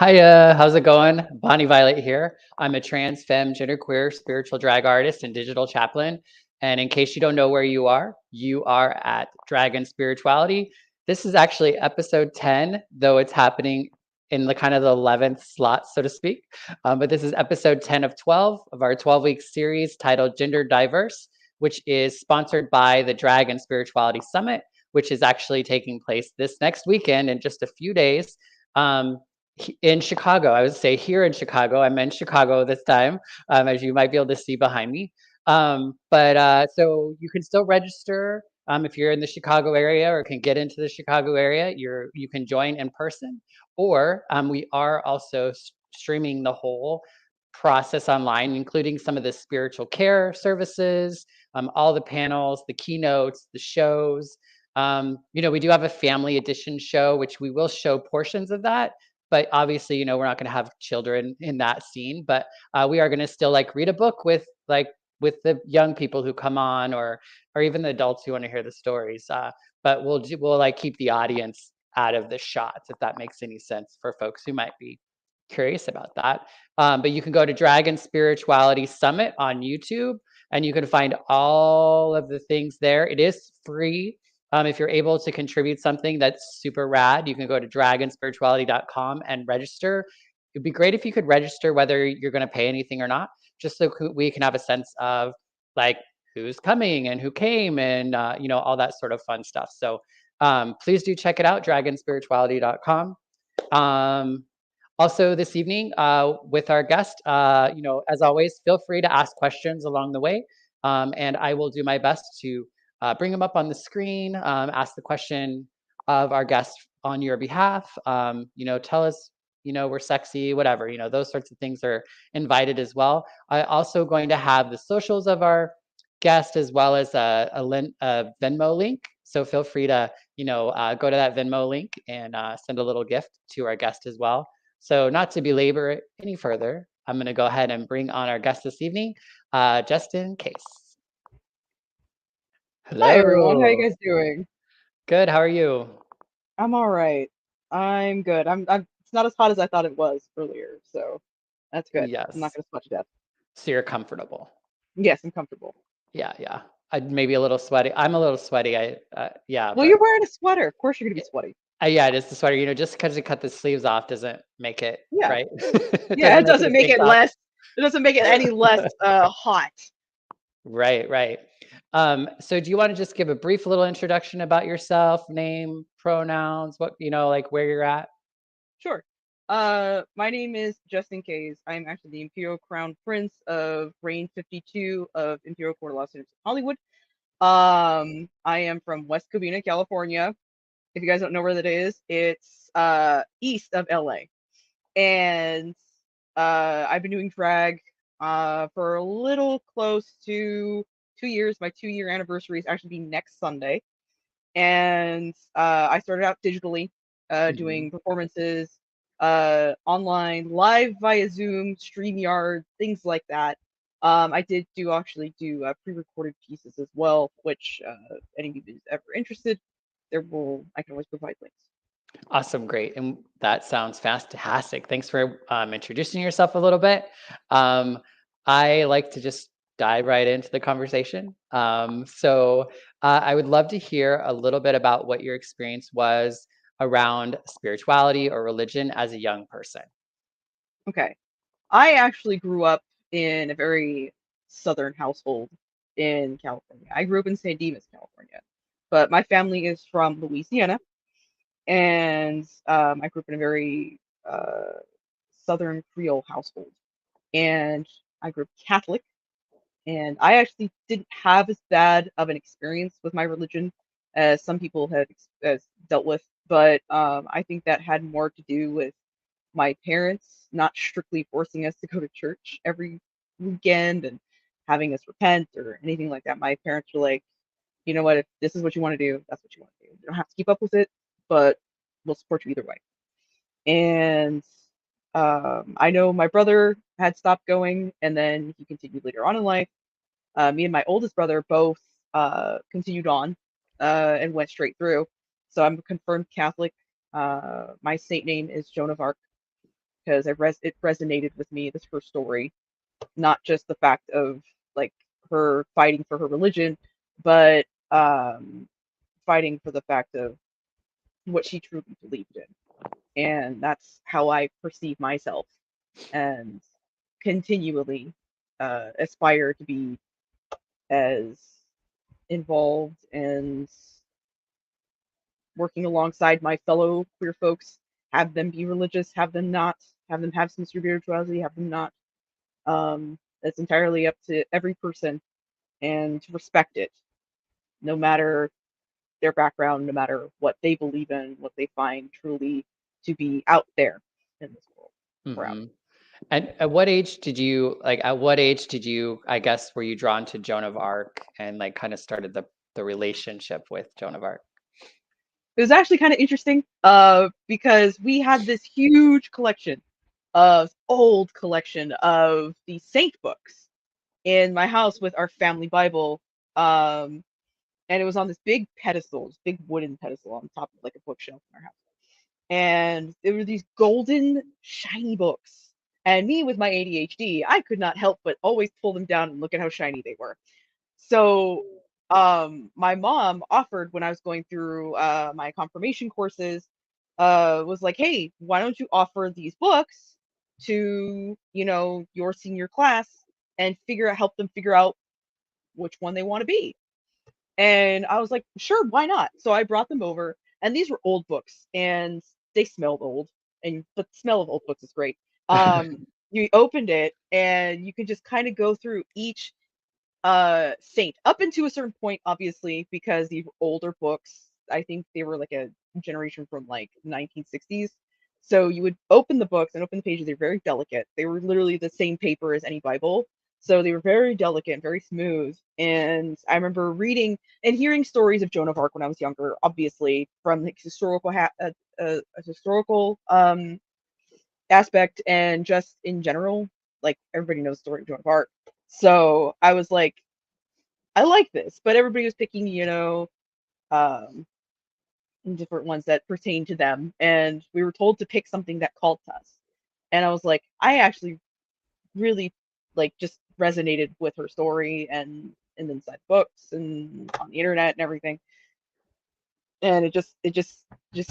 Hiya, how's it going? Bonnie Violet here. I'm a trans, femme, genderqueer, spiritual drag artist and digital chaplain. And in case you don't know where you are at Dragon Spirituality. This is actually episode 10, though it's happening in the kind of the 11th slot, so to speak. But this is episode 10 of 12 of our 12-week series titled Gender Diverse, which is sponsored by the Dragon Spirituality Summit, which is actually taking place this next weekend in just a few days. In Chicago. I would say here in Chicago. I'm in Chicago this time, as you might be able to see behind me. So you can still register if you're in the Chicago area or can get into the Chicago area. You can join in person, or we are also streaming the whole process online, including some of the spiritual care services, all the panels, the keynotes, the shows. We do have a family edition show, which we will show portions of that. But obviously, we're not going to have children in that scene, but we are going to still read a book with the young people who come on, or even the adults who want to hear the stories. But we'll keep the audience out of the shots, if that makes any sense for folks who might be curious about that. But you can go to Dragon Spirituality Summit on YouTube, and you can find all of the things there. It is free. If you're able to contribute something that's super rad, you can go to dragonspirituality.com and register. It'd be great if you could register whether you're going to pay anything or not, just so we can have a sense of who's coming and who came and all that sort of fun stuff. So please do check it out, dragonspirituality.com. Also this evening with our guest, as always, feel free to ask questions along the way, and I will do my best to bring them up on the screen, ask the question of our guest on your behalf. Tell us, we're sexy, whatever, those sorts of things are invited as well. I'm also going to have the socials of our guest as well as a Venmo link. So feel free to, go to that Venmo link and send a little gift to our guest as well. So not to belabor it any further, I'm going to go ahead and bring on our guest this evening, Justyn Caze. Hello. Hi everyone, how you guys doing? Good. How are you? I'm all right. I'm good. It's not as hot as I thought it was earlier, so that's good. I'm not Yes. gonna sweat to death. So you're comfortable. Yes, I'm comfortable. Yeah. I'd maybe a little sweaty. I'm a little sweaty. Well, you're wearing a sweater. Of course you're gonna be sweaty. Yeah, it is the sweater. Just because you cut the sleeves off doesn't make it Yeah. right. Yeah, it Doesn't make it doesn't a make tank it top. less. It doesn't make it any less hot. Right. So do you want to just give a brief little introduction about yourself, name, pronouns, what where you're at? Sure. My name is Justyn Caze. I'm actually the Imperial Crown Prince of Reign 52 of Imperial Court of Los Angeles, Hollywood. I am from West Covina, California. If you guys don't know where that is, it's east of LA. And I've been doing drag for a little close to 2 years. My 2-year anniversary is actually next Sunday. And I started out digitally, doing performances online, live via Zoom, StreamYard, things like that. I did actually do pre-recorded pieces as well, which anybody who's ever interested, I can always provide links. Awesome, great, and that sounds fantastic. Thanks for introducing yourself a little bit. I like to just dive right into the conversation. So I would love to hear a little bit about what your experience was around spirituality or religion as a young person. Okay. I actually grew up in a very southern household in California. I grew up in San Dimas, California, but my family is from Louisiana, and I grew up in a very Southern Creole household, and I grew up Catholic, and I actually didn't have as bad of an experience with my religion as some people have dealt with, but I think that had more to do with my parents not strictly forcing us to go to church every weekend and having us repent or anything like that. My parents were like, you know what, if this is what you want to do, that's what you want to do. You don't have to keep up with it, but we'll support you either way. And I know my brother had stopped going, and then he continued later on in life. Me and my oldest brother both continued on and went straight through. So I'm a confirmed Catholic. My saint name is Joan of Arc. because it resonated with me. This her story, not just the fact of like her fighting for her religion, but fighting for the fact of what she truly believed in. And that's how I perceive myself, and continually aspire to be as involved and working alongside my fellow queer folks, have them be religious, have them not, have them have some spirituality, have them not. That's entirely up to every person, and to respect it, no matter their background, no matter what they believe in, what they find truly to be out there in this world. Around. Mm-hmm. And at what age did you I guess, were you drawn to Joan of Arc and like kind of started the relationship with Joan of Arc? It was actually kind of interesting because we had this huge collection old collection of the saint books in my house with our family Bible. And it was on this big pedestal, this big wooden pedestal on top of like a bookshelf in our house. And there were these golden, shiny books. And me with my ADHD, I could not help but always pull them down and look at how shiny they were. So my mom offered, when I was going through my confirmation courses, was like, hey, why don't you offer these books to, your senior class, and help them figure out which one they want to be. And I was like, sure, why not? So I brought them over, and these were old books, and they smelled old, but the smell of old books is great. You opened it, and you could just kind of go through each saint up into a certain point, obviously, because these older books, I think they were like a generation from like 1960s. So you would open the books and open the pages. They're very delicate. They were literally the same paper as any Bible. So they were very delicate and very smooth. And I remember reading and hearing stories of Joan of Arc when I was younger, obviously from the historical aspect, and just in general, like everybody knows the story of Joan of Arc. So I was like, I like this, but everybody was picking, um, different ones that pertain to them, and we were told to pick something that called to us. And I was like, I actually really like just resonated with her story, and inside books and on the internet and everything. And it just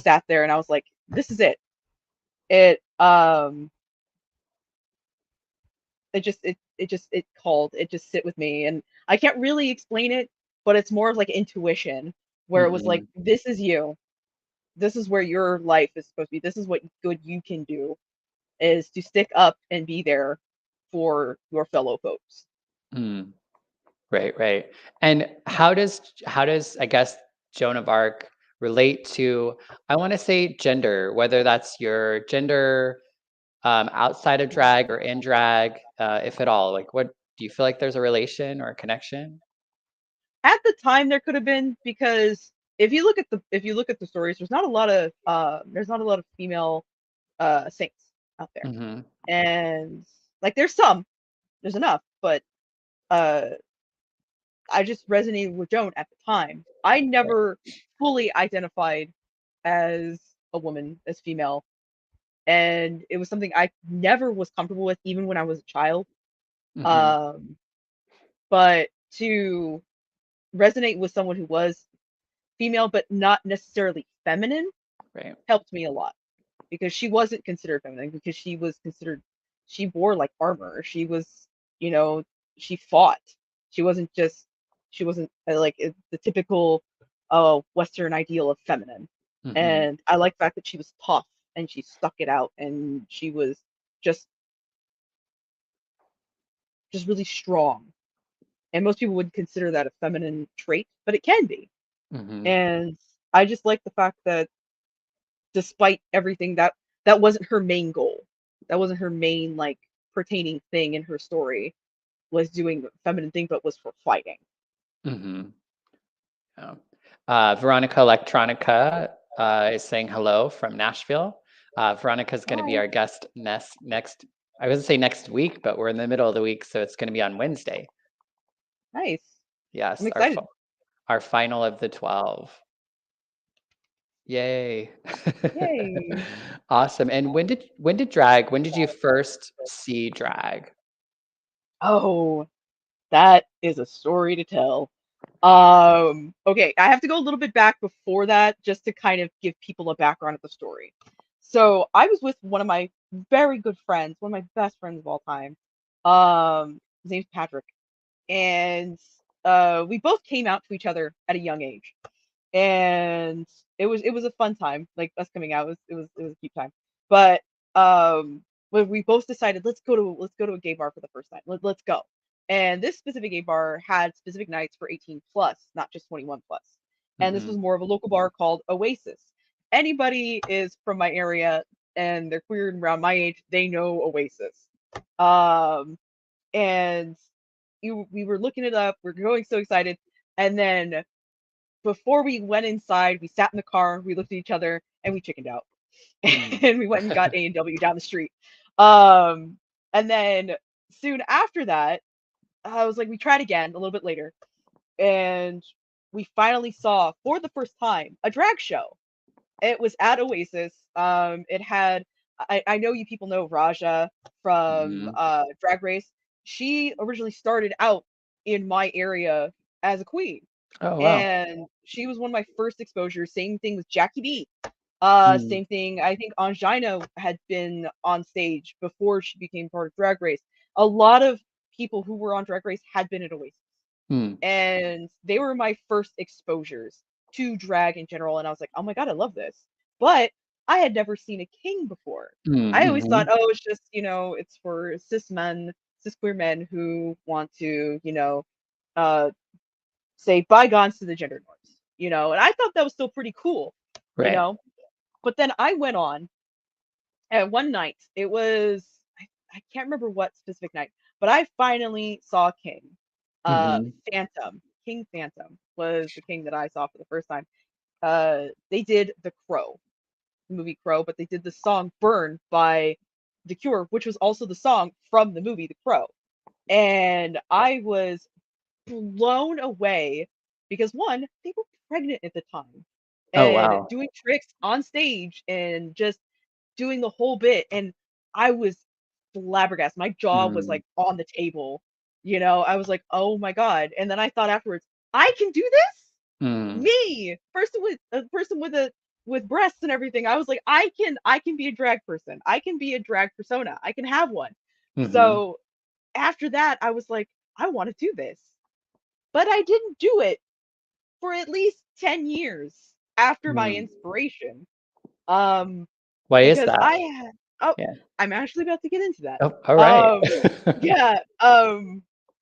sat there, and I was like, this is it. It it called, it just sit with me, and I can't really explain it, but it's more of like intuition, where it was like, Mm-hmm. this is you, this is where your life is supposed to be, this is what good you can do, is to stick up and be there for your fellow folks. Mm. Right, right. And how does I guess Joan of Arc relate to, I want to say, gender, whether that's your gender outside of drag or in drag, if at all? Like, what do you feel like there's a relation or a connection? At the time there could have been, because if you look at the stories, there's not a lot of female saints out there. Mm-hmm. And like there's enough, but uh I just resonated with Joan at the time. I Right. never fully identified as a woman, as female, and it was something I never was comfortable with, even when I was a child. Mm-hmm. Um, but to resonate with someone who was female, but not necessarily feminine, Right. helped me a lot, because she wasn't considered feminine, because she wore like armor. She was, you know, she fought. She wasn't just, she wasn't like the typical Western ideal of feminine. Mm-hmm. And I like the fact that she was tough, and she stuck it out, and she was just just really strong. And most people would consider that a feminine trait, but it can be. Mm-hmm. And I just like the fact that despite everything, that wasn't her main goal. That wasn't her main like pertaining thing in her story, was doing the feminine thing, but was for fighting. Mm-hmm. Yeah. Veronica Electronica is saying hello from Nashville. Veronica is going to be Hi. our guest next. I was going to say next week, but we're in the middle of the week, so it's going to be on Wednesday. Nice. I'm Yes, excited. our final of the 12. Yay. Yay. Awesome. And when did you first see drag? Oh, that is a story to tell. Okay, I have to go a little bit back before that just to kind of give people a background of the story. So I was with one of my very good friends, one of my best friends of all time. His name's Patrick, and we both came out to each other at a young age, and it was a fun time. Like us coming out was a cute time. But when we both decided let's go to a gay bar for the first time. Let's go. And this specific gay bar had specific nights for 18 plus, not just 21 plus. And this Mm-hmm. was more of a local bar called Oasis. Anybody is from my area and they're queer and around my age, they know Oasis. Um, and we were looking it up, we are going so excited, and then before we went inside, we sat in the car, we looked at each other, and we chickened out. Mm. And we went and got A&W down the street. Um, and then soon after that, I was like, we tried again a little bit later, and we finally saw for the first time a drag show. It was at Oasis. It had I know you people know Raja from Mhm. Drag Race. She originally started out in my area as a queen, Oh, wow. and she was one of my first exposures. Same thing with Jackie B. Mm. Same thing. I think Angina had been on stage before she became part of Drag Race. A lot of people who were on Drag Race had been at Oasis, Mm. and they were my first exposures to drag in general. And I was like, oh my god, I love this. But I had never seen a king before. Mm, I always thought, mhm. oh, it's just it's for cis queer men who want to uh, say bygones to the gender norms. And I thought that was still pretty cool. You Right. know, but then I went on, and one night it was I can't remember what specific night, but I finally saw King. Mhm. Phantom. King Phantom was the king that I saw for the first time. They did The Crow, the movie Crow, but they did the song Burn by The Cure, which was also the song from the movie The Crow. And I was blown away because one, they were pregnant at the time Oh, and wow. doing tricks on stage and just doing the whole bit. And I was flabbergasted. My jaw was Mm. like on the table. I was like, oh my God. And then I thought afterwards, I can do this? Mm. Me, person with a with breasts and everything. I was like, I can be a drag person. I can be a drag persona. I can have one. Mhm. So after that, I was like, I want to do this. But I didn't do it for at least 10 years after my Mm. inspiration. Um, Why is because that? I had oh, Yeah. I'm actually about to get into that. Oh, alright. Yeah,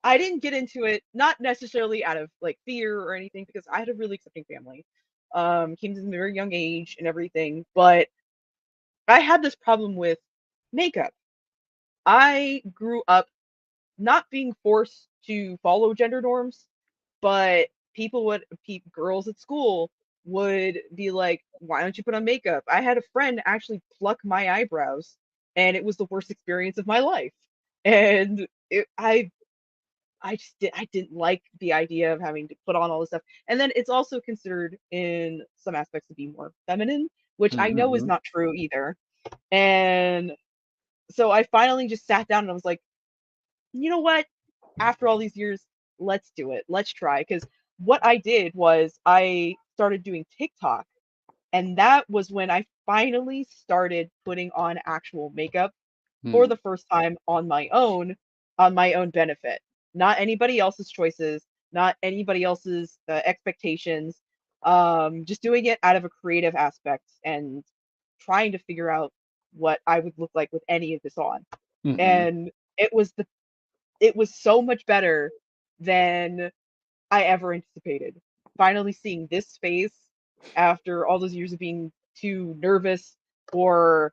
I didn't get into it not necessarily out of like fear or anything because I had a really accepting family. Came to a very young age and everything, but I had this problem with makeup. I grew up not being forced to follow gender norms, but girls at school would be like, "Why don't you put on makeup?" I had a friend actually pluck my eyebrows, and it was the worst experience of my life. And I didn't like the idea of having to put on all this stuff. And then it's also considered in some aspects to be more feminine, which I know is Mhm. not true either. And so I finally just sat down and I was like, you know what? After all these years, let's do it. Let's try. Because what I did was I started doing TikTok, and that was when I finally started putting on actual makeup for Mm. the first time on my own benefit. Not anybody else's choices, not anybody else's expectations. Just doing it out of a creative aspect and trying to figure out what I would look like with any of this on. Mhm. And it was the it was so much better than I ever anticipated. Finally seeing this face after all those years of being too nervous, or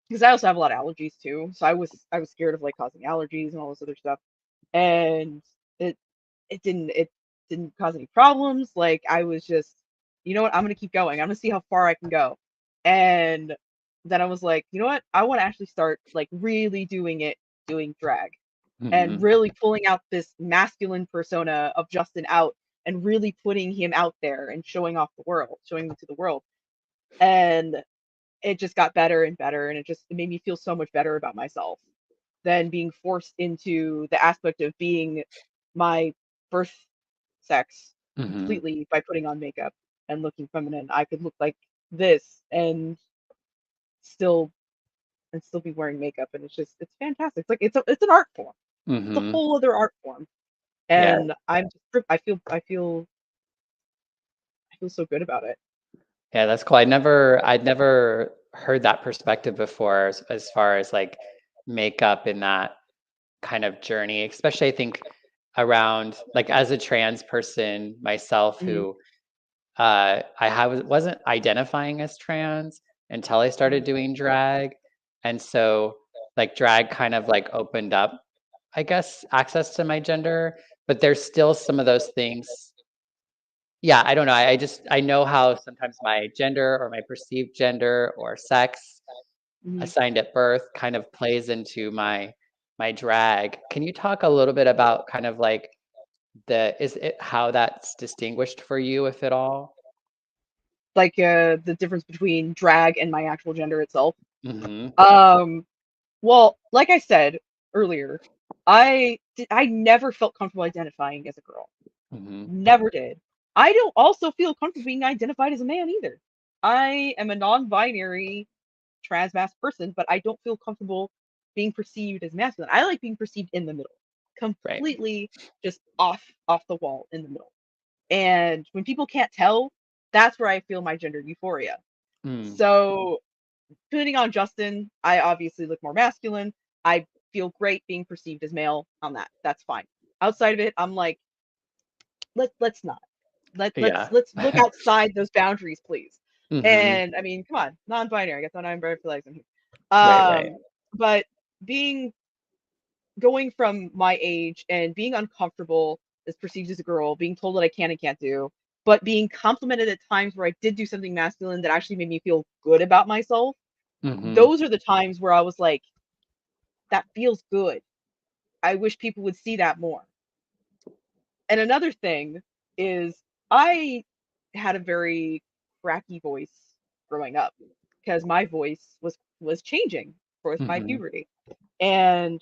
because I also have a lot of allergies too. So I was scared of like causing allergies and all this other stuff. And it it didn't cause any problems. Like I was just, you know what, I'm gonna keep going. I'm gonna see how far I can go. And then I was like, you know what? I want to actually start like really doing drag and Mhm. really pulling out this masculine persona of Justyn out and really putting him out there and showing him to the world. And it just got better and better, and it made me feel so much better about myself than being forced into the aspect of being my birth sex Hmm. completely by putting on makeup and looking feminine. I could look like this still and still be wearing makeup, and it's fantastic. It's like it's an art form. It's a Hmm. whole other art form, Yeah. and I feel so good about it. Yeah, that's cool. I'd never heard that perspective before as far as like makeup in that kind of journey, especially I think around like as a trans person myself Mhm, who wasn't identifying as trans until I mhm. started doing drag. And so like drag kind of like opened up, I guess, access to my gender, but there's still some of those things. Yeah, I don't know. I know how sometimes my gender or my perceived gender or sex Mhm. assigned at birth kind of plays into my drag. Can you talk a little bit about kind of like is it how that's distinguished for you, if at all? Like the difference between drag and my actual gender itself. Mhm. Um, well, like I said earlier, I never felt comfortable identifying as a girl. Mhm. Never did. I don't also feel comfortable being identified as a man either. I am a non-binary trans mass person, but I don't feel comfortable being perceived as masculine. I like being perceived in the middle, Right. completely just off the wall in the middle. And when people can't tell, that's where I feel my gender euphoria. Mm. So putting on Justyn, I obviously look more masculine. I feel great being perceived as male on that. That's fine. Outside of it, I'm like, let's not. Yeah. Let's look outside those boundaries, please. Mhm. And I mean, come on, non-binary. I guess non-binary flags in here. Right, right. But being going from my age and being uncomfortable as perceived as a girl, being told that I can and can't do, but being complimented at times where I did do something masculine that actually made me feel good about myself. Mhm. Those are the times where I was like, that feels good. I wish people would see that more. And another thing is I had a very cracky voice growing up because my voice was changing with my Mhm. puberty. And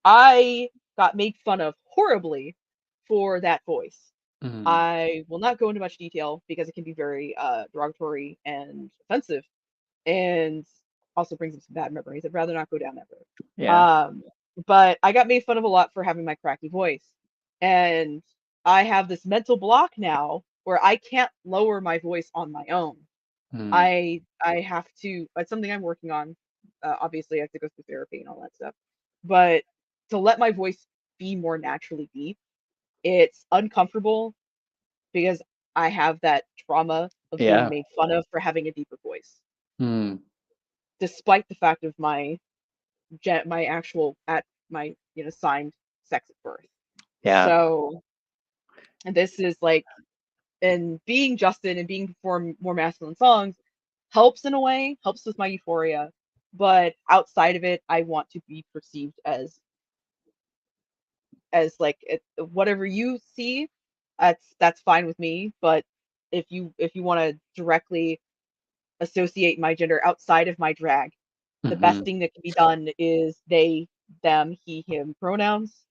I got made fun of horribly for that voice. Mhm. I will not go into much detail because it can be very derogatory and offensive and also brings up some bad memories. I'd rather not go down that road. Yeah. But I got made fun of a lot for having my cracky voice. And I have this mental block now where I can't lower my voice on my own. Mm. I have to. It's something I'm working on. Obviously, I have to go through therapy and all that stuff. But to let my voice be more naturally deep, it's uncomfortable because I have that trauma of being Yeah. made fun of for having a deeper voice, Mm. despite the fact of my actual at my signed sex at birth. Yeah. So and this is like and being Justyn and being perform more masculine songs helps in a way, helps with my euphoria. But outside of it, I want to be perceived as like whatever you see, that's fine with me. But if you want to directly associate my gender outside of my drag, the best Mhm. thing that can be done is they, them, he, him pronouns,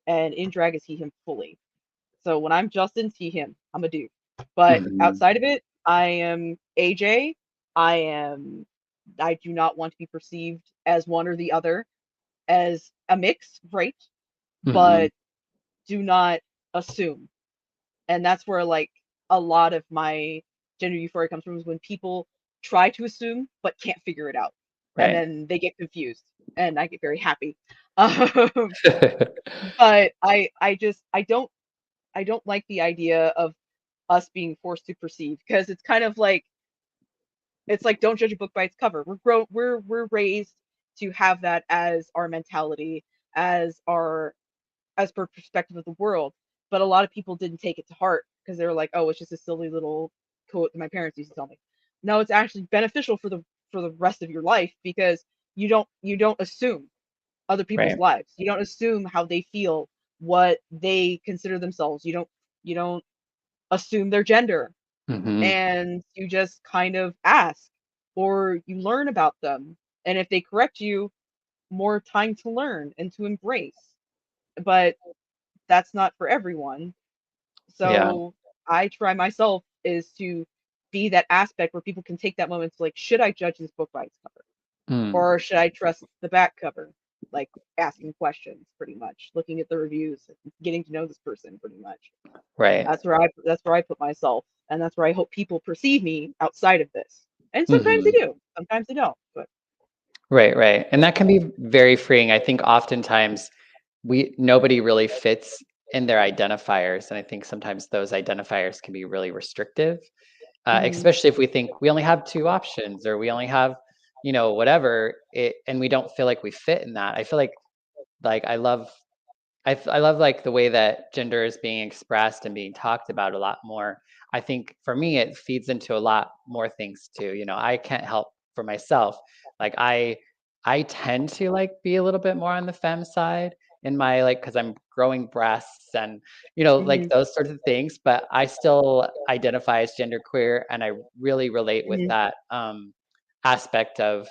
and in drag is he, him fully. So when I'm Justyn, he, him. I'm a dude. But Mhm. outside of it, I am AJ. I am. I do not want to be perceived as one or the other. As a mix, great, Mhm. but do not assume. And that's where like a lot of my gender euphoria comes from is when people try to assume but can't figure it out, and Right. then they get confused, and I get very happy. Um, but I don't like the idea of us being forced to perceive because it's like don't judge a book by its cover. We're raised to have that as our mentality, as our as per perspective of the world. But a lot of people didn't take it to heart because they were like, oh, it's just a silly little quote that my parents used to tell me. No, it's actually beneficial for the rest of your life because you don't assume other people's Right. lives. You don't assume how they feel, what they consider themselves. You don't assume their gender, Hmm. and you just kind of ask or you learn about them. And if they correct you, more time to learn and to embrace. But that's not for everyone. Yeah. So I try myself is to be that aspect where people can take that moment to like, should I judge this book by its cover? Mm. Or should I trust the back cover? Like asking questions pretty much, looking at the reviews, getting to know this person pretty much. Right. That's where I put myself, and that's where I hope people perceive me outside of this. And sometimes they Hmm. do, sometimes they don't. But Right, right. And that can be very freeing. I think oftentimes nobody really fits in their identifiers. And I think sometimes those identifiers can be really restrictive, mhm, especially if we think we only have two options or we only have, whatever it, and we don't feel like we fit in that. I feel like I love like the way that gender is being expressed and being talked about a lot more. I think for me, it feeds into a lot more things too. I can't help for myself. Like I tend to like be a little bit more on the femme side in my like because I'm growing breasts and like mhm, those sorts of things. But I still identify as genderqueer, and I really relate with mhm. that aspect of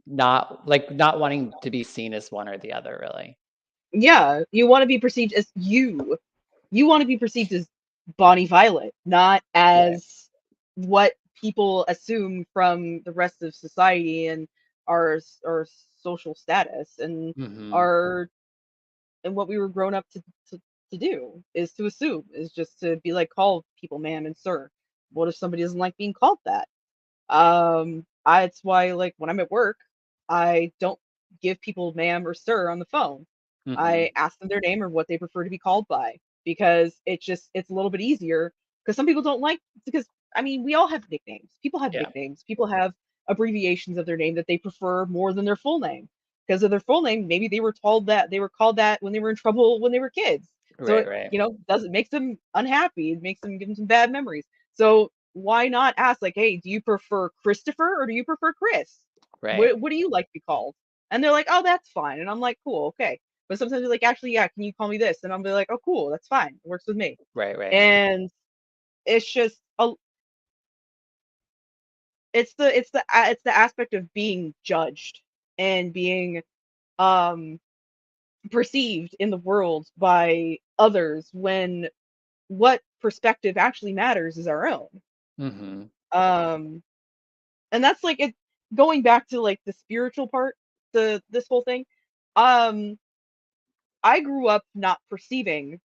not wanting to be seen as one or the other, really. Yeah, you want to be perceived as you. You want to be perceived as Bonnie Violet, not Right. as what people assume from the rest of society and our social status and Hmm. our and what we were grown up to, to do is to assume is just to be like call people ma'am and sir. What if somebody doesn't like being called that? It's why like when I'm at work, I don't give people ma'am or sir on the phone. Hmm. I ask them their name or what they prefer to be called by because it's a little bit easier because some people don't like because I mean we all have nicknames. People have Yeah. nicknames. People have abbreviations of their name that they prefer more than their full name. Because of their full name, maybe they were called that when they were in trouble when they were kids. So Right, it, right, doesn't makes them unhappy. It makes them give them some bad memories. So why not ask like, hey, do you prefer Christopher or do you prefer Chris? right, What do you like to be called? And they're like, oh, that's fine. And I'm like, cool, okay. But sometimes they're like, actually, yeah, can you call me this? And I'll be like, oh, cool, that's fine. It works with me. right, right. And it's just it's the aspect of being judged and being um perceived in the world by others when what perspective actually matters is our own. Mhm. Um and that's like it going back to like the spiritual part, this whole thing. Um I grew up not perceiving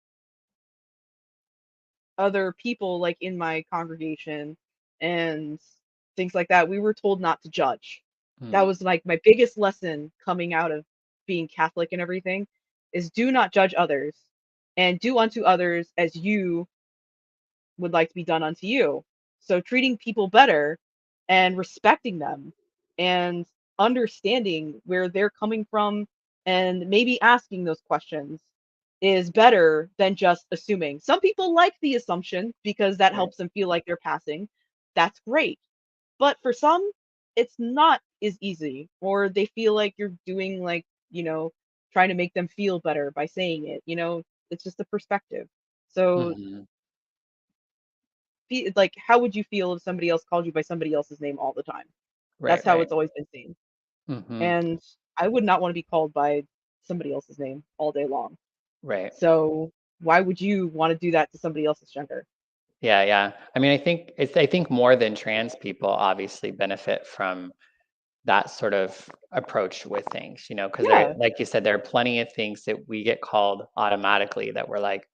other people like in my congregation and things like that. We were told not to judge. That Mm. was like my biggest lesson coming out of being Catholic and everything is do not judge others and do unto others as you would like to be done unto you. So treating people better and respecting them and understanding where they're coming from and maybe asking those questions is better than just assuming. Some people like the assumption because that Right. helps them feel like they're passing. That's great. But for some, it's not as easy, or they feel like you're doing like, trying to make them feel better by saying it. It's just a perspective. So Mhm. like how would you feel if somebody else called you by somebody else's name all the time? Right, That's how right. it's always been seen. Mhm. And I would not want to be called by somebody else's name all day long. Right. So why would you want to do that to somebody else's gender? Yeah, yeah. I mean, I think more than trans people obviously benefit from that sort of approach with things, because there, Yeah, like you said, there are plenty of things that we get called automatically that we're like,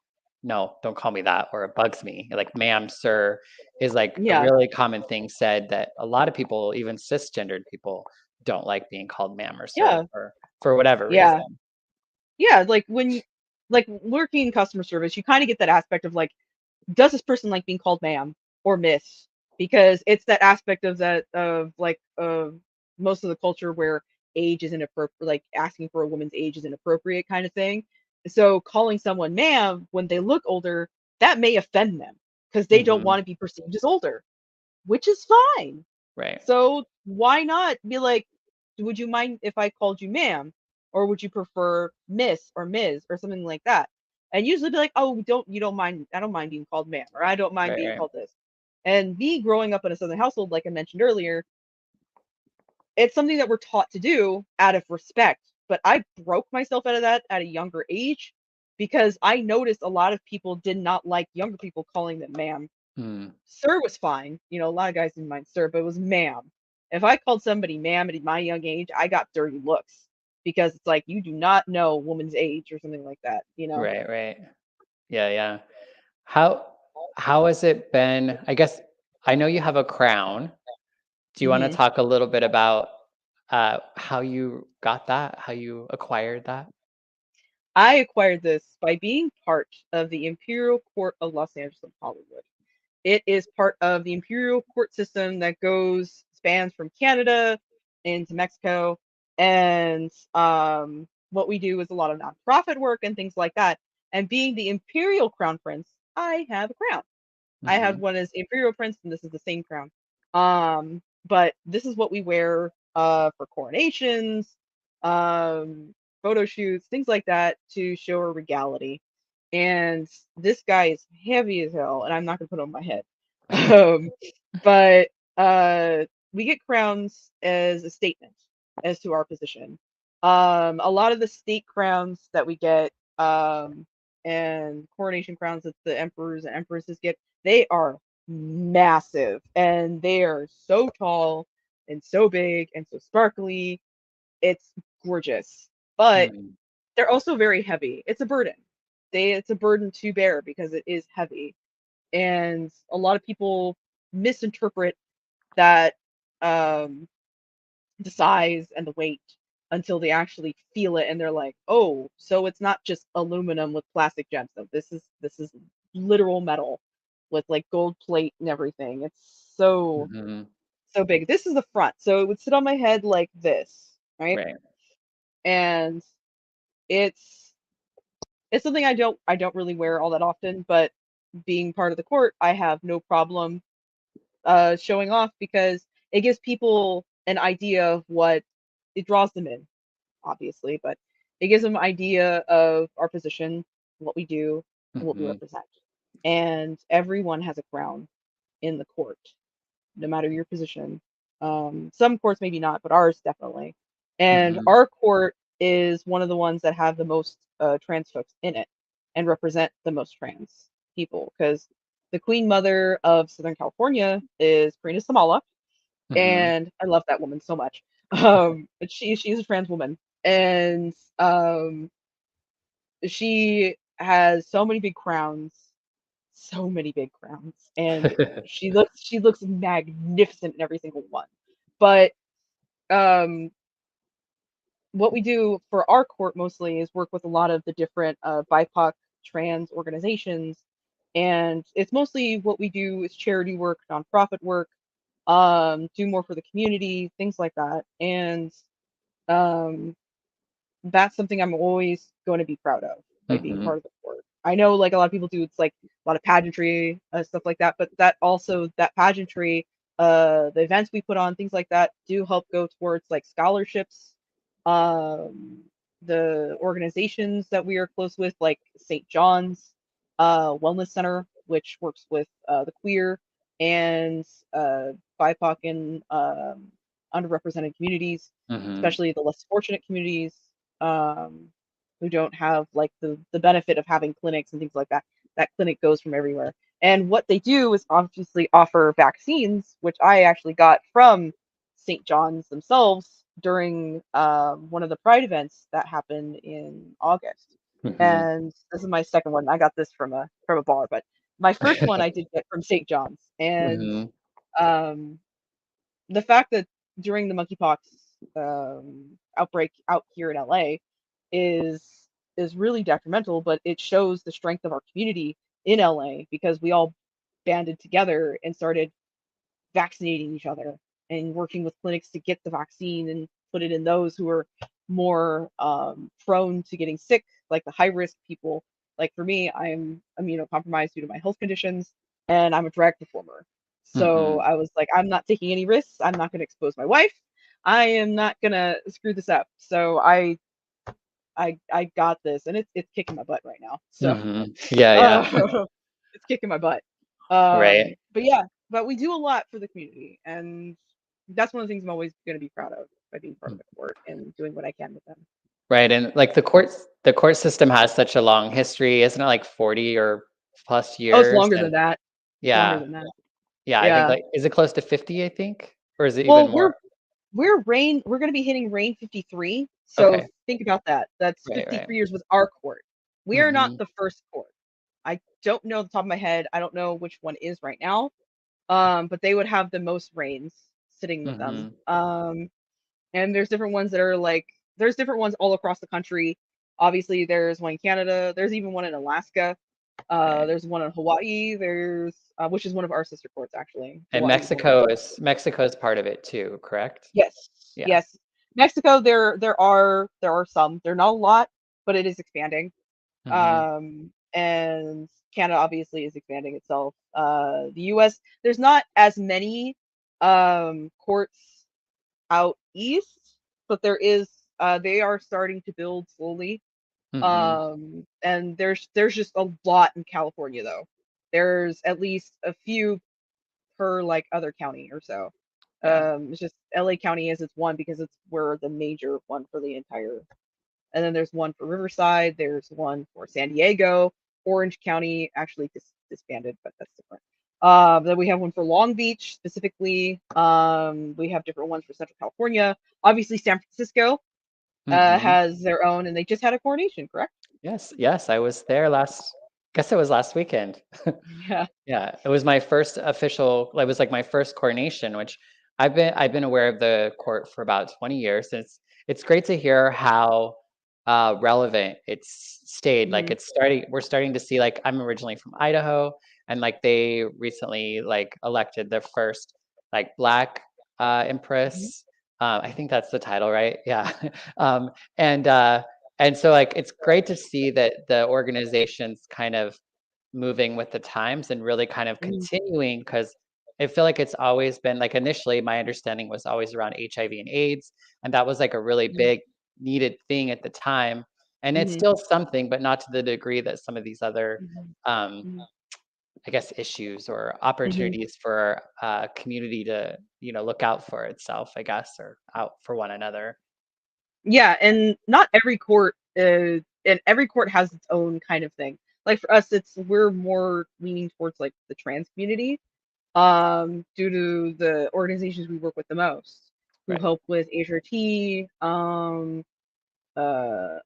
no, don't call me that, or it bugs me. Like, ma'am, sir is like a yeah, really common thing said that a lot of people, even cisgendered people, don't like being called ma'am or sir yeah, for whatever yeah, reason. yeah. Like like working in customer service, you kind of get that aspect of like, does this person like being called ma'am or miss? Because it's that aspect of that of like of most of the culture where age is inappropriate, like asking for a woman's age is inappropriate kind of thing. So calling someone ma'am when they look older, that may offend them because they don't Mhm. want to be perceived as older, which is fine. Right. So why not be like, would you mind if I called you ma'am? Or would you prefer miss or ms or something like that? and usually be like, oh, you don't mind, I don't mind being called ma'am, or I don't mind Right, being right. called this. And me growing up in a Southern household, like I mentioned earlier, it's something that we're taught to do out of respect. But I broke myself out of that at a younger age because I noticed a lot of people did not like younger people calling them ma'am. Mm, Sir was fine. You know, a lot of guys didn't mind sir, but it was ma'am. If I called somebody ma'am at my young age, I got dirty looks because it's like you do not know a woman's age or something like that, you know? right, right. Yeah, yeah. How how has it been? I guess I know you have a crown. Do you wanna Hmm. talk a little bit about, how you got that? How you acquired that? I acquired this by being part of the Imperial Court of Los Angeles and Hollywood. It is part of the imperial court system that spans from Canada into Mexico. And what we do is a lot of nonprofit work and things like that. And being the Imperial Crown Prince, I have a crown. I have Mhm, one as Imperial Prince, and this is the same crown. But this is what we wear for coronations, um, photo shoots, things like that to show our regality. And this guy is heavy as hell, and I'm not gonna put it on my head. Um, but we get crowns as a statement as to our position. A lot of the state crowns that we get, and coronation crowns that the emperors and empresses get, they are massive and they are so tall and so big and so sparkly. It's gorgeous, but mhm, they're also very heavy. It's a burden. It's a burden to bear because it is heavy, and a lot of people misinterpret that, um, the size and the weight until they actually feel it and they're like, oh, so it's not just aluminum with plastic gems. No, this is literal metal with like gold plate and everything. It's mhm. so big. This is the front, so it would sit on my head like this, right? Right. And it's it's something I don't really wear all that often, but being part of the court, I have no problem showing off because it gives people an idea of what it draws them in, obviously, but it gives them an idea of our position, what we do, and what we Mhm, represent. And everyone has a crown in the court, no matter your position. Some courts maybe not, but ours definitely. And mhm, our court is one of the ones that have the most trans folks in it and represent the most trans people because the Queen Mother of Southern California is Karina Samala, mhm, and I love that woman so much. But she's a trans woman, and she has so many big crowns, and she looks magnificent in every single one. But um, what we do for our court mostly is work with a lot of the different BIPOC trans organizations, and it's mostly what we do is charity work, nonprofit work, do more for the community, things like that, and um, that's something I'm always going to be proud of by being mhm, part of the sport. I know like a lot of people do, it's like a lot of pageantry, stuff like that, but that pageantry, the events we put on, things like that do help go towards like scholarships. Um, the organizations that we are close with, like St. John's Wellness Center, which works with the queer and BIPOC and underrepresented communities, mhm, especially the less fortunate communities, um, who don't have like the benefit of having clinics and things like that. That clinic goes from everywhere. And what they do is obviously offer vaccines, which I actually got from St. John's themselves during one of the Pride events that happened in August. mhm. And this is my second one. I got this from a bar, but my first one I did get from St. John's. And Mhm, um, the fact that during the monkeypox outbreak out here in LA is is really detrimental, but it shows the strength of our community in LA because we all banded together and started vaccinating each other and working with clinics to get the vaccine and put it in those who are more prone to getting sick, like the high risk people. Like for me, I'm immunocompromised due to my health conditions, and I'm a drag performer. So mhm. I was like, I'm not taking any risks. I'm not going to expose my wife. I am not going to screw this up. So I I got this, and it's kicking my butt right now. So Yeah, yeah. uh, it's kicking my butt. Right. But yeah, but we do a lot for the community, and that's one of the things I'm always going to be proud of by being part of the court and doing what I can with them. Right. And like the court system has such a long history, isn't it like 40 or plus Oh, it's years? longer And than that. It's longer yeah, than that. yeah, I think Yeah. like is it close to 50, I think? Or is it even Well, more? we're going to be hitting reign 53. So Okay. think about that. That's Right, right. 53 years with our court. We are not Mm-hmm. the first court. I don't know the top of my head. I don't know which one is right now. But they would have the most reigns sitting with them. Mm-hmm. And there's different ones that are like there's different ones all across the country. Obviously, there's one in Canada. There's even one in Alaska. Right. There's one in Hawaii. There's which is one of our sister courts actually. And Hawaii and Hawaii. Mexico is part of it too, correct? Yes, Yeah. yes. Mexico, there are some. They're not a lot, but it is expanding. Mm-hmm. And Canada obviously is expanding itself. The U.S. there's not as many courts out east, but there is. They are starting to build slowly. Mm-hmm. And there's just a lot in California though. There's at least a few per like other county or so. Yeah. It's just LA County is its one because it's where the major one for the entire. And then there's one for Riverside. There's one for San Diego. Orange County actually disbanded, but that's different. Then we have one for Long Beach specifically. We have different ones for Central California. Obviously, San Francisco Mm-hmm. has their own, and they just had a coronation, correct? Yes, yes, I was there guess it was last weekend. Yeah. Yeah, it was my first official it was like my first coronation, which I've been aware of the court for about 20 years. And it's great to hear how relevant it's stayed. Like Hmm. we're starting to see like I'm originally from Idaho, and like they recently like elected the first like black Hmm. empress. I think that's the title, right? Yeah. um, and uh, and so like it's great to see that the organizations kind of moving with the times and really kind of Hmm. continuing because I feel like it's always been like initially my understanding was always around HIV and AIDS, and that was like a really Hmm. big needed thing at the time. And it's Hmm. still something, but not to the degree that some of these other, um, Hmm. I guess, issues or Hmm. opportunities for community to, look out for itself, I guess, or out for one another. Yeah, and not every court and every court has its own kind of thing. Like for us, we're more leaning towards like the trans community, due to the organizations we work with the most, who Right. help with HRT,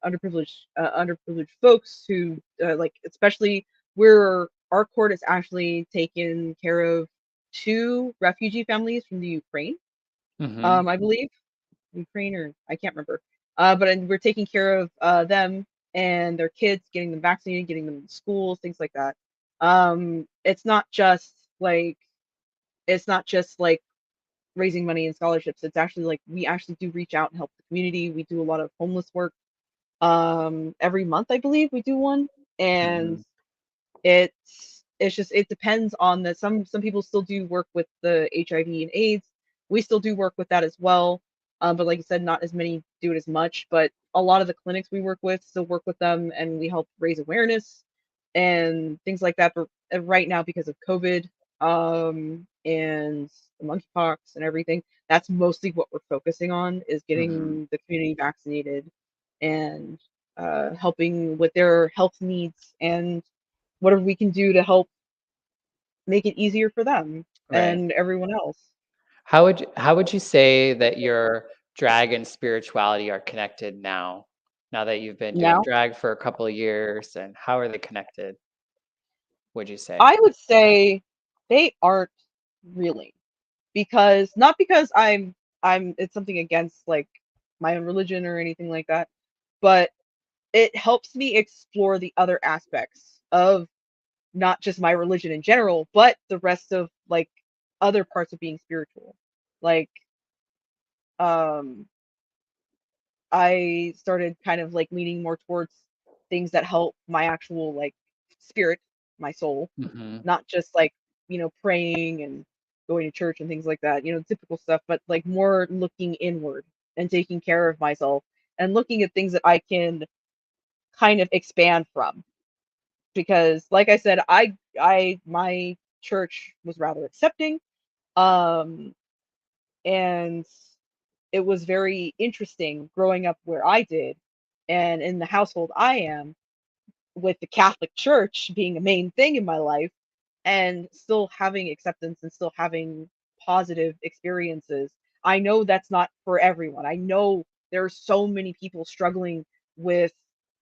underprivileged folks who like especially where our court has actually taken care of two refugee families from the Ukraine, Mm-hmm. I believe. Ukraine or I can't remember. But we're taking care of them and their kids, getting them vaccinated, getting them in schools, things like that. It's not just like raising money and scholarships. It's actually like we actually do reach out and help the community. We do a lot of homeless work. Every month I believe we do one, and Mm-hmm. it's just it depends on the some people still do work with the HIV and AIDS. We still do work with that as well. But like I said, not as many do it as much. But a lot of the clinics we work with still work with them, and we help raise awareness and things like that. But right now, because of COVID, and the monkeypox and everything, that's mostly what we're focusing on is Mm-hmm. getting the community vaccinated and helping with their health needs and whatever we can do to help make it easier for them Right. and everyone else. How would you say that your drag and spirituality are connected now? Now that you've been doing Now, drag for a couple of years, and how are they connected, would you say? I would say they aren't really because not because I'm it's something against like my own religion or anything like that, but it helps me explore the other aspects of not just my religion in general, but the rest of like other parts of being spiritual. Like um I started kind of like leaning more towards things that help my actual like spirit, my soul, Mhm. not just like, praying and going to church and things like that, typical stuff, but like more looking inward and taking care of myself and looking at things that I can kind of expand from. Because like I said, my church was rather accepting, um and it was very interesting growing up where I did, and in the household I am, with the Catholic Church being a main thing in my life, and still having acceptance and still having positive experiences. I know that's not for everyone. I know there are so many people struggling with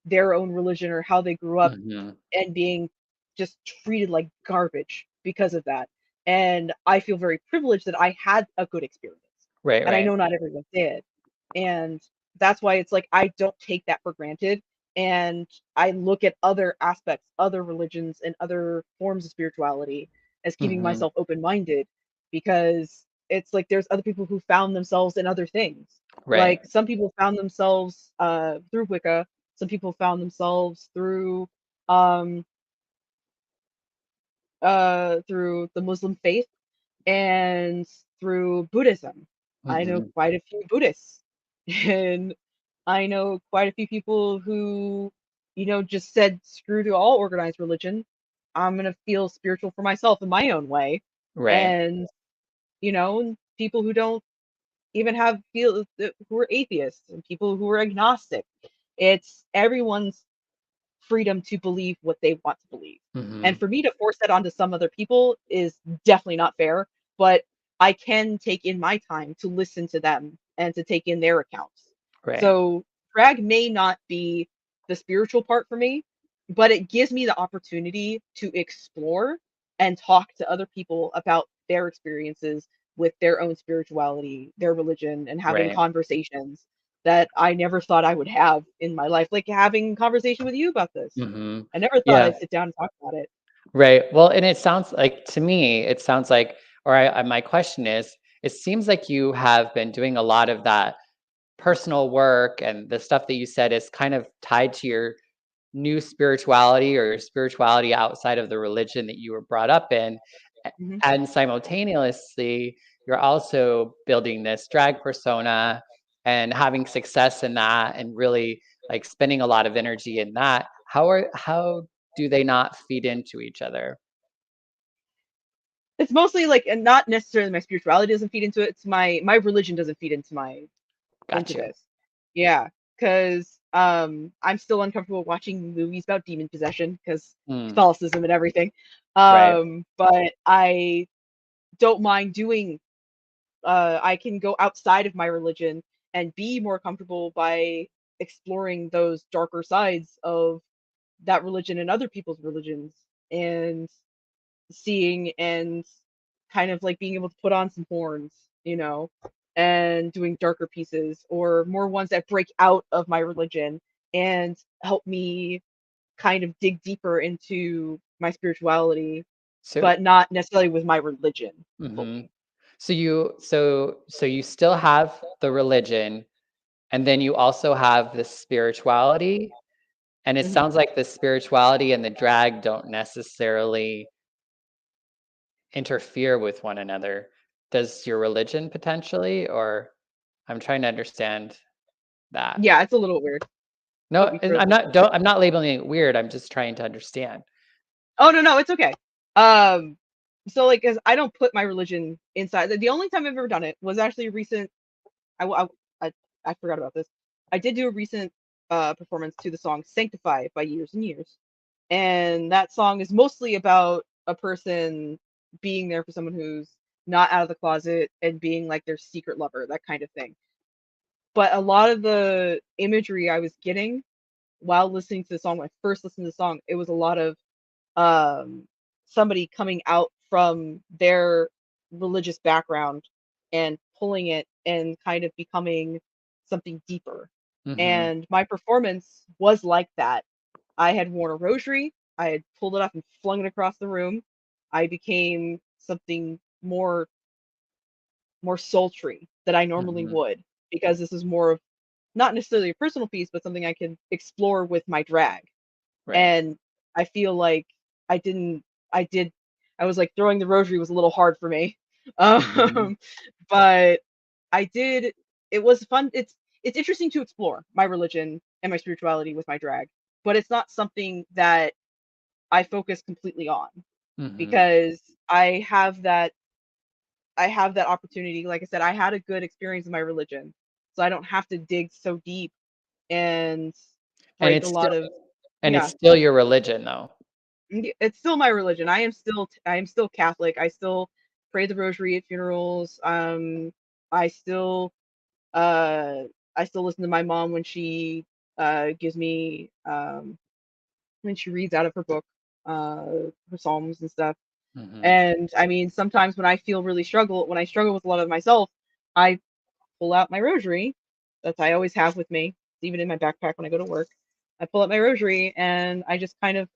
their own religion or how they grew up Hmm. and being just treated like garbage because of that. And I feel very privileged that I had a good experience. Right, And I right. know not everyone did. And that's why it's like I don't take that for granted. And I look at other aspects, other religions, and other forms of spirituality as keeping Hmm. myself open minded, because it's like there's other people who found themselves in other things. Right. Like some people found themselves through Wicca, some people found themselves um, through the Muslim faith and through Buddhism. I know Hmm. quite a few Buddhists, and I know quite a few people who, just said, screw to all organized religion. I'm going to feel spiritual for myself in my own way. Right. And, people who don't even who are atheists and people who are agnostic. It's everyone's freedom to believe what they want to believe. And Hmm. for me to force that onto some other people is definitely not fair, but I can take in my time to listen to them and to take in their accounts. Right. So drag may not be the spiritual part for me, but it gives me the opportunity to explore and talk to other people about their experiences with their own spirituality, their religion, and having Right. conversations that I never thought I would have in my life, like having a conversation with you about this. Hmm. I never thought Yeah. I'd sit down and talk about it. Right. Well, and it sounds like to me, it sounds like, or my question is, it seems like you have been doing a lot of that personal work, and the stuff that you said is kind of tied to your new spirituality or your spirituality outside of the religion that you were brought up in. Mhm. And simultaneously, you're also building this drag persona and having success in that and really like spending a lot of energy in that. How do they not feed into each other? It's mostly like, and not necessarily my spirituality doesn't feed into it. It's my religion doesn't feed into Got you. this. Yeah, because I'm still uncomfortable watching movies about demon possession because Mm, Catholicism and everything. right. But I don't mind doing. I can go outside of my religion and be more comfortable by exploring those darker sides of that religion and other people's religions, and seeing and kind of like being able to put on some horns, you know, and doing darker pieces or more ones that break out of my religion and help me kind of dig deeper into my spirituality, So, but not necessarily with my religion mhm. fully. So you still have the religion, and then you also have the spirituality. And it Mhm. sounds like the spirituality and the drag don't necessarily interfere with one another. Does your religion potentially, or I'm trying to understand that. Yeah, it's a little weird, No, but we and throw things at it. I'm not labeling it weird. I'm just trying to understand. Oh no, no, it's okay. Um, so like, cause I don't put my religion inside. The only time I've ever done it was actually recent. I I I, I forgot about this. I did do a recent performance to the song "Sanctify" by Years and Years, and that song is mostly about a person being there for someone who's not out of the closet and being like their secret lover, that kind of thing. But a lot of the imagery I was getting while listening to the song, when I first listened to the song, it was a lot of um, somebody coming out from their religious background and pulling it and kind of becoming something deeper. Mhm. And my performance was like that. I had worn a rosary, I had pulled it up and flung it across the room. I became something more sultry that I normally Mhm. would, because this is more of not necessarily a personal piece, but something I can explore with my drag. Right. And I feel like I didn't I did I was like throwing the rosary was a little hard for me. Mhm. Um, but I did it was fun. It's interesting to explore my religion and my spirituality with my drag. but it's not something that I focus completely on, Mm-hmm. because I have that opportunity. Like I said, I had a good experience in my religion, so I don't have to dig so deep and And break a it's still lot of, and yeah. it's still your religion though. It's still my religion. I am still Catholic. I still pray the rosary at funerals. I still uh I still listen to my mom when she gives me when she reads out of her book, her psalms and stuff. Mm-hmm. And I mean, sometimes when I when I struggle with a lot of myself, I pull out my rosary that I always have with me, even in my backpack when I go to work. I pull out my rosary and I just kind of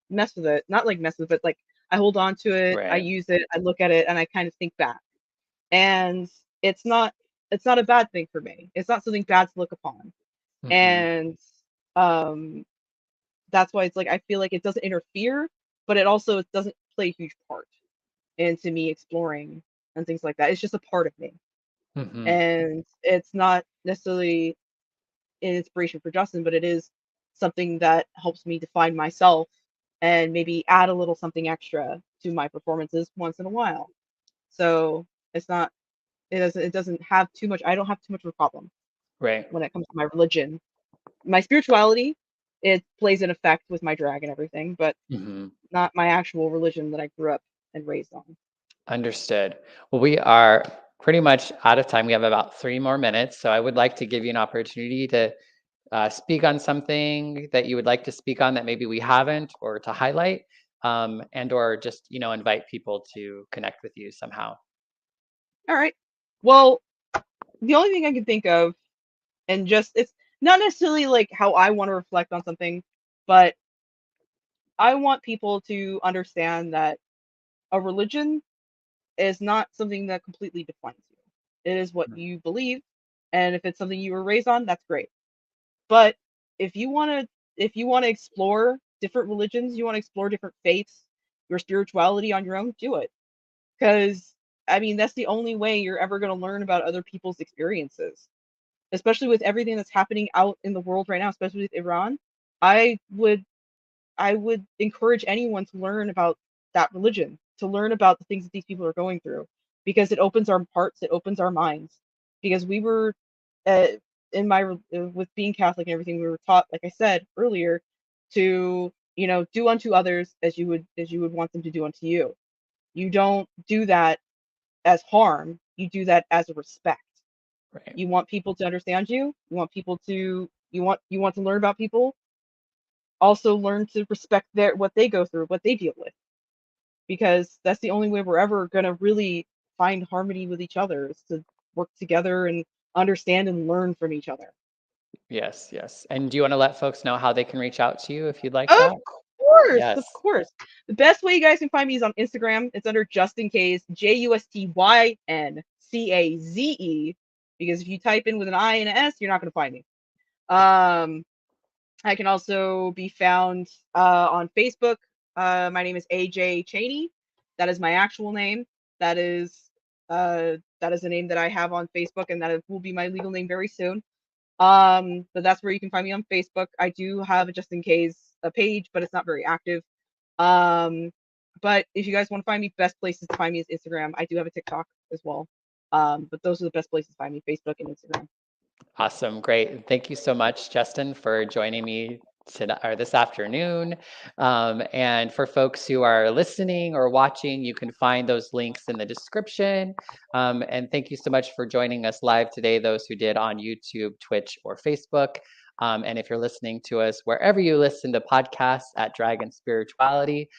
mess with it. Not like mess with it, like I hold on to it, I Right. use it, I look at it, and I kind of think back. And it's not it's not a bad thing for me. It's not something bad to look upon. Mm-hmm. And um that's why it's like I feel like it doesn't interfere, but it doesn't play a huge part into me exploring and things like that. It's just a part of me. Mm-hmm. And it's not necessarily an inspiration for Justyn, but it is something that helps me define myself and maybe add a little something extra to my performances once in a while. So it's not it doesn't have too much I don't have too much of a problem Right. when it comes to my religion. My spirituality, it plays an effect with my drag and everything, but Mm-hmm. not my actual religion that I grew up and raised on. Understood. Well, we are pretty much out of time. We have about 3 more minutes, so I would like to give you an opportunity to speak on something that you would like to speak on that maybe we haven't, or to highlight, and or just invite people to connect with you somehow. All right. Well, the only thing I can think of, and just it's not necessarily like how I want to reflect on something, but I want people to understand that a religion is not something that completely defines you. It is what Mm. you believe, and if it's something you were raised on, that's great. But if you want to explore different religions, you want to explore different faiths, your spirituality on your own, do it. Because I mean, that's the only way you're ever going to learn about other people's experiences, especially with everything that's happening out in the world right now, especially with Iran. I would encourage anyone to learn about that religion, to learn about the things that these people are going through, because it opens our hearts, it opens our minds. Because we were, uh, with being Catholic and everything, we were taught, like I said earlier, to do unto others as you would want them to do unto you. You don't do that as harm. You do that as a respect. Right. You want people to understand you. You want people to you want to learn about people. Also learn to respect what they go through, what they deal with, because that's the only way we're ever going to really find harmony with each other, is to work together and understand and learn from each other. Yes, yes. And do you want to let folks know how they can reach out to you if you'd like Of that? course, Yes. of course. The best way you guys can find me is on Instagram. It's under Justyn Caze, JustynCaze, because if you type in with an I and an S, you're not going to find me. I can also be found on Facebook. My name is AJ Cheney. That is my actual name. That is the name that I have on Facebook, and that will be my legal name very soon. But that's where you can find me on Facebook. I do have a Justyn Caze page, but it's not very active. But if you guys want to find me, best places to find me is Instagram. I do have a TikTok as well. But those are the best places to find me: Facebook and Instagram. Awesome. Great. Thank you so much, Justyn, for joining me today or this afternoon. And for folks who are listening or watching, you can find those links in the description. And thank you so much for joining us live today, those who did on YouTube, Twitch, or Facebook. And if you're listening to us wherever you listen to podcasts at Dragon Spirituality,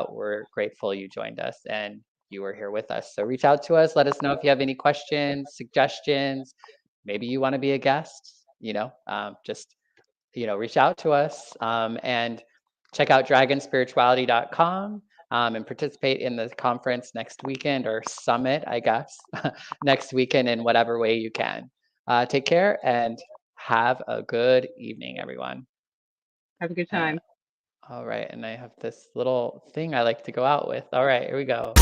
we're grateful you joined us and you were here with us. So reach out to us. Let us know if you have any questions, suggestions. Maybe you want to be a guest, just, reach out to us, and check out dragonspirituality.com, and participate in the conference next weekend, or summit, I guess, next weekend in whatever way you can. Take care and have a good evening, everyone. Have a good Uh, time. all right. And I have this little thing I like to go out with. All right, here we go.